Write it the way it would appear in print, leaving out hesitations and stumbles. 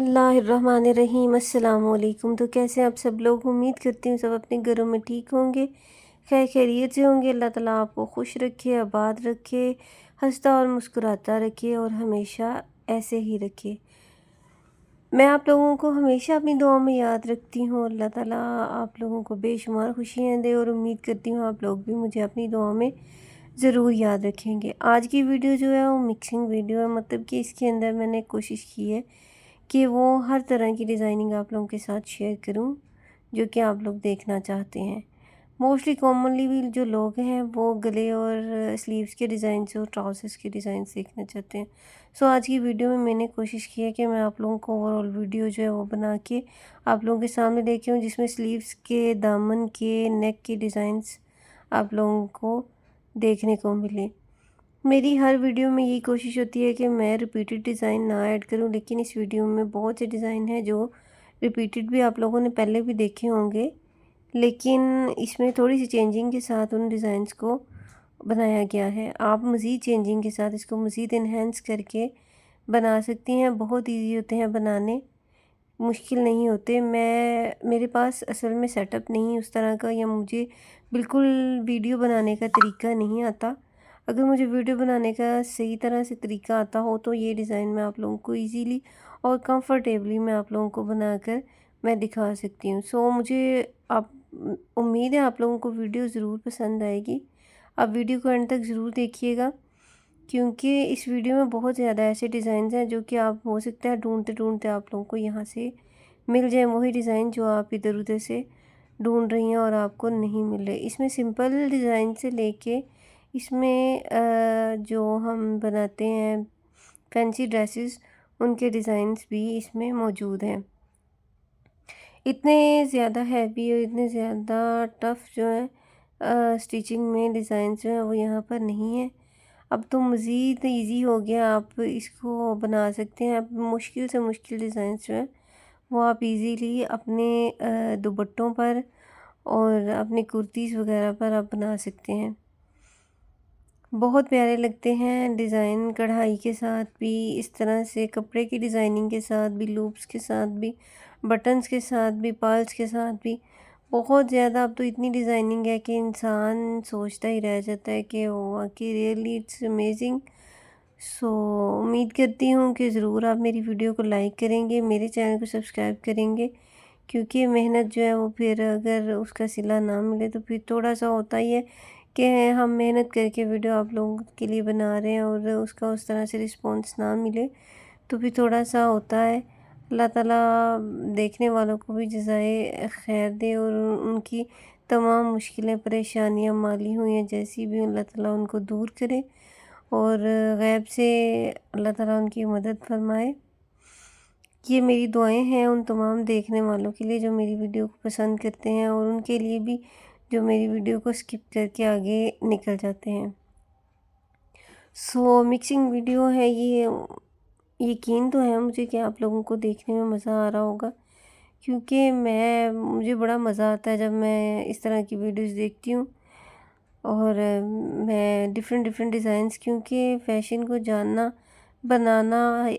बिस्मिल्लाहिर्रहमानिर्रहीम। अस्सलाम वालेकुम। तो कैसे आप सब लोग? उम्मीद करती हूँ सब अपने घरों में ठीक होंगे, खैर खैरियत से होंगे। अल्लाह ताला आपको खुश रखे, आबाद रखे, हंसता और मुस्कुराता रखे और हमेशा ऐसे ही रखे। मैं आप लोगों को हमेशा अपनी दुआओं में याद रखती हूँ। अल्लाह ताला आप लोगों को बेशुमार खुशियाँ दे और उम्मीद करती हूँ आप लोग भी मुझे अपनी दुआओं में ज़रूर याद रखेंगे। आज की वीडियो जो है वो मिक्सिंग वीडियो है, मतलब कि इसके अंदर मैंने कोशिश की है कि वो हर तरह की डिज़ाइनिंग आप लोगों के साथ शेयर करूं जो कि आप लोग देखना चाहते हैं। मोस्टली कॉमनली भी जो लोग हैं वो गले और स्लीव्स के डिज़ाइंस और ट्राउजर्स के डिज़ाइन देखना चाहते हैं। सो आज की वीडियो में मैंने कोशिश की है कि मैं आप लोगों को ओवरऑल वीडियो जो है वो बना के आप लोगों के सामने लेके आऊँ, जिसमें स्लीव्स के, दामन के, नेक के डिज़ाइंस आप लोगों को देखने को मिले। मेरी हर वीडियो में यही कोशिश होती है कि मैं रिपीटेड डिज़ाइन ना ऐड करूं, लेकिन इस वीडियो में बहुत से डिज़ाइन हैं जो रिपीटेड भी आप लोगों ने पहले भी देखे होंगे, लेकिन इसमें थोड़ी सी चेंजिंग के साथ उन डिज़ाइंस को बनाया गया है। आप मज़ीद चेंजिंग के साथ इसको मज़ीद इन्हेंस करके बना सकती हैं। बहुत ईजी होते हैं बनाने, मुश्किल नहीं होते। मेरे पास असल में सेटअप नहीं उस तरह का, या मुझे बिल्कुल वीडियो बनाने का तरीका नहीं आता। अगर मुझे वीडियो बनाने का सही तरह से तरीका आता हो तो ये डिज़ाइन मैं आप लोगों को इजीली और कंफर्टेबली मैं आप लोगों को बनाकर मैं दिखा सकती हूँ। सो मुझे आप उम्मीद है आप लोगों को वीडियो ज़रूर पसंद आएगी। आप वीडियो को एंड तक ज़रूर देखिएगा, क्योंकि इस वीडियो में बहुत ज़्यादा ऐसे डिज़ाइन हैं जो कि आप हो सकता है ढूंढते ढूंढते आप लोगों को यहाँ से मिल जाए वही डिज़ाइन जो आप इधर उधर से ढूंढ रही हैं और आपको नहीं मिल रहे। इसमें सिंपल डिज़ाइन से लेके इसमें जो हम बनाते हैं फैंसी ड्रेसेस, उनके डिज़ाइंस भी इसमें मौजूद हैं। इतने ज़्यादा हैवी और इतने ज़्यादा टफ़ जो है स्टिचिंग में डिज़ाइन जो है वो यहाँ पर नहीं है। अब तो मज़ीद इजी हो गया, आप इसको बना सकते हैं। अब मुश्किल से मुश्किल डिज़ाइन जो है वो आप इजीली अपने दुपट्टों पर और अपनी कुर्तीज़ वगैरह पर आप बना सकते हैं। बहुत प्यारे लगते हैं डिज़ाइन, कढ़ाई के साथ भी, इस तरह से कपड़े की डिज़ाइनिंग के साथ भी, लूप्स के साथ भी, बटन्स के साथ भी, पर्ल्स के साथ भी। बहुत ज़्यादा अब तो इतनी डिज़ाइनिंग है कि इंसान सोचता ही रह जाता है कि वाकई रियली इट्स अमेजिंग। सो उम्मीद करती हूँ कि ज़रूर आप मेरी वीडियो को लाइक करेंगे, मेरे चैनल को सब्सक्राइब करेंगे, क्योंकि मेहनत जो है वो फिर अगर उसका सिला ना मिले तो फिर थोड़ा सा होता ही है कि हम मेहनत करके वीडियो आप लोगों के लिए बना रहे हैं और उसका उस तरह से रिस्पॉन्स ना मिले तो फिर थोड़ा सा होता है। अल्लाह ताला देखने वालों को भी जज़ाए खैर दे और उनकी तमाम मुश्किलें, परेशानियां, माली हुई हैं जैसी भी, अल्लाह ताला उनको दूर करे और गैब से अल्लाह ताला उनकी मदद फरमाए। ये मेरी दुआएं हैं उन तमाम देखने वालों के लिए जो मेरी वीडियो को पसंद करते हैं और उनके लिए भी जो मेरी वीडियो को स्किप करके आगे निकल जाते हैं। सो मिक्सिंग वीडियो है ये, यकीन तो है मुझे कि आप लोगों को देखने में मज़ा आ रहा होगा, क्योंकि मुझे बड़ा मज़ा आता है जब मैं इस तरह की वीडियोस देखती हूँ। और मैं डिफ़रेंट डिफ़रेंट डिज़ाइंस, क्योंकि फ़ैशन को जानना, बनाना